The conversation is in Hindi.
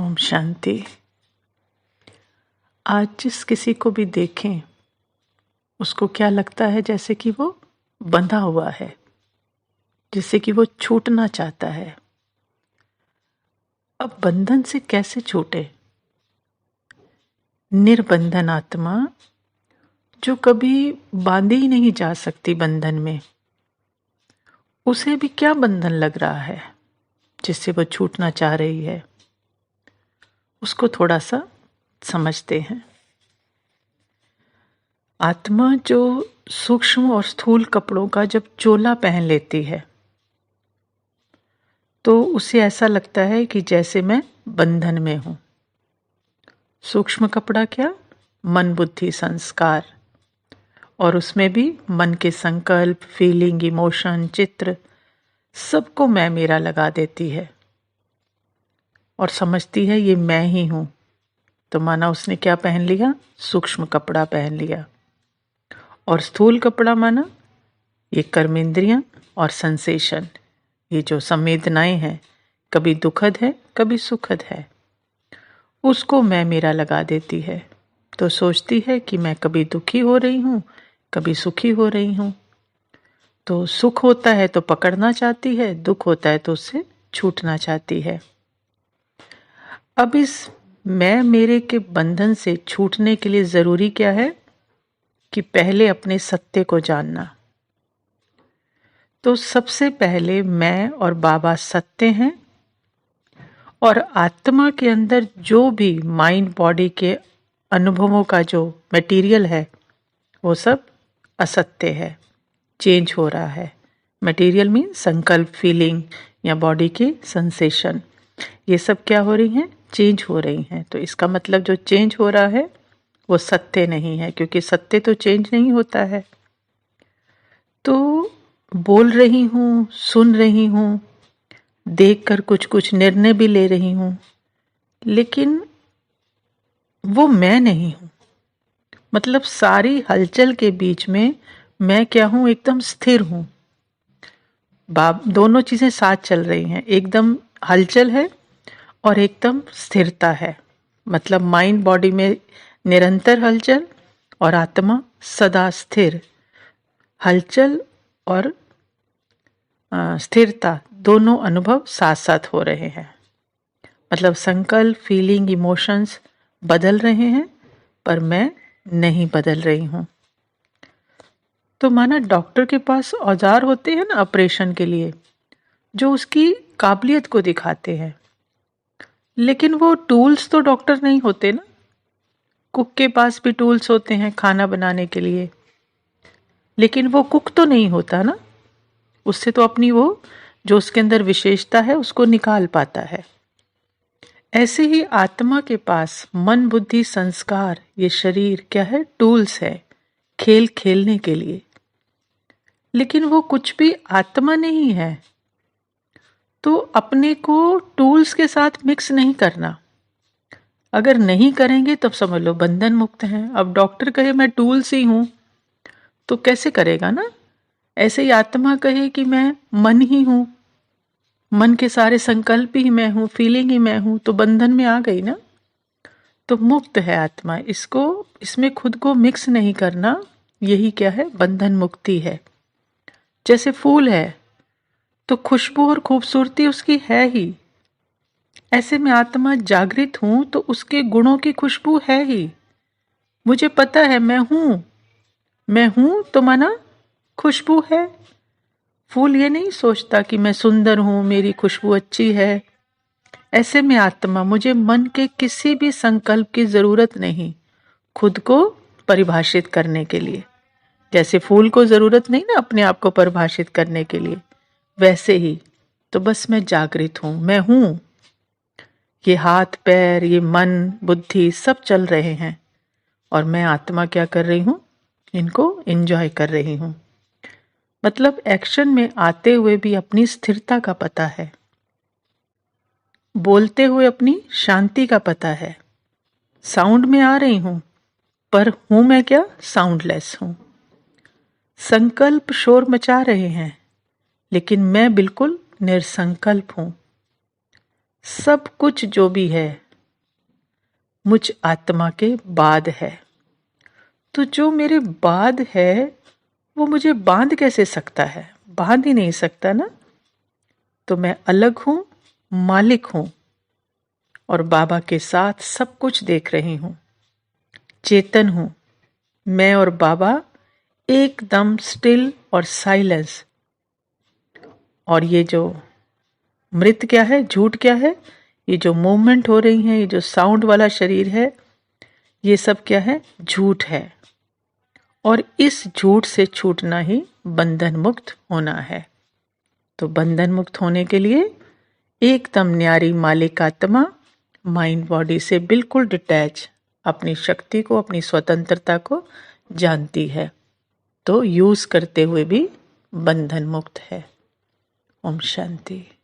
ओम शांति। आज जिस किसी को भी देखें उसको क्या लगता है जैसे कि वो बंधा हुआ है, जैसे कि वो छूटना चाहता है। अब बंधन से कैसे छूटे? निर्बंधन आत्मा जो कभी बांधी ही नहीं जा सकती बंधन में, उसे भी क्या बंधन लग रहा है जिससे वो छूटना चाह रही है। उसको थोड़ा सा समझते हैं। आत्मा जो सूक्ष्म और स्थूल कपड़ों का जब चोला पहन लेती है तो उसे ऐसा लगता है कि जैसे मैं बंधन में हूं। सूक्ष्म कपड़ा क्या? मन, बुद्धि, संस्कार, और उसमें भी मन के संकल्प, फीलिंग, इमोशन, चित्र, सबको मैं मेरा लगा देती है और समझती है ये मैं ही हूं। तो माना उसने क्या पहन लिया? सूक्ष्म कपड़ा पहन लिया। और स्थूल कपड़ा माना ये कर्मेंद्रियां और सेंसेशन, ये जो संवेदनाएं हैं, कभी दुखद है कभी सुखद है, उसको मैं मेरा लगा देती है। तो सोचती है कि मैं कभी दुखी हो रही हूं, कभी सुखी हो रही हूं। तो सुख होता है तो पकड़ना चाहती है, दुख होता है तो उससे छूटना चाहती है। अब इस मैं मेरे के बंधन से छूटने के लिए जरूरी क्या है कि पहले अपने सत्य को जानना। तो सबसे पहले मैं और बाबा सत्य हैं और आत्मा के अंदर जो भी माइंड बॉडी के अनुभवों का जो मटेरियल है वो सब असत्य है, चेंज हो रहा है। मटेरियल मीन संकल्प, फीलिंग या बॉडी के सेंसेशन, ये सब क्या हो रही हैं? चेंज हो रही हैं। तो इसका मतलब जो चेंज हो रहा है वो सत्य नहीं है, क्योंकि सत्य तो चेंज नहीं होता है। तो बोल रही हूँ, सुन रही हूँ, देखकर कुछ कुछ निर्णय भी ले रही हूँ, लेकिन वो मैं नहीं हूँ। मतलब सारी हलचल के बीच में मैं क्या हूँ? एकदम स्थिर हूँ। दोनों चीजें साथ चल रही हैं, एकदम हलचल है और एकदम स्थिरता है। मतलब माइंड बॉडी में निरंतर हलचल और आत्मा सदा स्थिर। हलचल और स्थिरता दोनों अनुभव साथ साथ हो रहे हैं। मतलब संकल्प, फीलिंग, इमोशंस बदल रहे हैं पर मैं नहीं बदल रही हूं। तो माना डॉक्टर के पास औजार होते हैं ना ऑपरेशन के लिए, जो उसकी काबिलियत को दिखाते हैं, लेकिन वो टूल्स तो डॉक्टर नहीं होते ना। कुक के पास भी टूल्स होते हैं खाना बनाने के लिए, लेकिन वो कुक तो नहीं होता ना। उससे तो अपनी वो जो उसके अंदर विशेषता है उसको निकाल पाता है। ऐसे ही आत्मा के पास मन, बुद्धि, संस्कार, ये शरीर क्या है? टूल्स है खेल खेलने के लिए, लेकिन वो कुछ भी आत्मा नहीं है। तो अपने को टूल्स के साथ मिक्स नहीं करना। अगर नहीं करेंगे तब समझ लो बंधन मुक्त हैं। अब डॉक्टर कहे मैं टूल्स ही हूं तो कैसे करेगा ना। ऐसे ही आत्मा कहे कि मैं मन ही हूं, मन के सारे संकल्प ही मैं हूं, फीलिंग ही मैं हूं, तो बंधन में आ गई ना। तो मुक्त है आत्मा, इसको इसमें खुद को मिक्स नहीं करना। यही क्या है? बंधन मुक्ति है। जैसे फूल है तो खुशबू और खूबसूरती उसकी है ही, ऐसे में आत्मा जागृत हूं तो उसके गुणों की खुशबू है ही। मुझे पता है मैं हूं, मैं हूं तो माना खुशबू है। फूल ये नहीं सोचता कि मैं सुंदर हूं, मेरी खुशबू अच्छी है। ऐसे में आत्मा, मुझे मन के किसी भी संकल्प की जरूरत नहीं खुद को परिभाषित करने के लिए। जैसे फूल को जरूरत नहीं ना अपने आप को परिभाषित करने के लिए, वैसे ही तो बस मैं जागृत हूं, मैं हूं। ये हाथ पैर, ये मन बुद्धि सब चल रहे हैं और मैं आत्मा क्या कर रही हूं? इनको एंजॉय कर रही हूं। मतलब एक्शन में आते हुए भी अपनी स्थिरता का पता है, बोलते हुए अपनी शांति का पता है। साउंड में आ रही हूं पर हूं मैं क्या? साउंडलेस हूं। संकल्प शोर मचा रहे हैं लेकिन मैं बिल्कुल निरसंकल्प हूं। सब कुछ जो भी है मुझ आत्मा के बाद है। तो जो मेरे बाद है वो मुझे बांध कैसे सकता है? बांध ही नहीं सकता ना। तो मैं अलग हूं, मालिक हूं और बाबा के साथ सब कुछ देख रही हूं। चेतन हूं मैं और बाबा, एकदम स्टिल और साइलेंस। और ये जो मृत क्या है, झूठ क्या है, ये जो मूवमेंट हो रही है, ये जो साउंड वाला शरीर है, ये सब क्या है? झूठ है। और इस झूठ से छूटना ही बंधन मुक्त होना है। तो बंधन मुक्त होने के लिए एकदम न्यारी मालिक आत्मा माइंड बॉडी से बिल्कुल डिटैच अपनी शक्ति को, अपनी स्वतंत्रता को जानती है, तो यूज करते हुए भी बंधन मुक्त है। ओम शांति।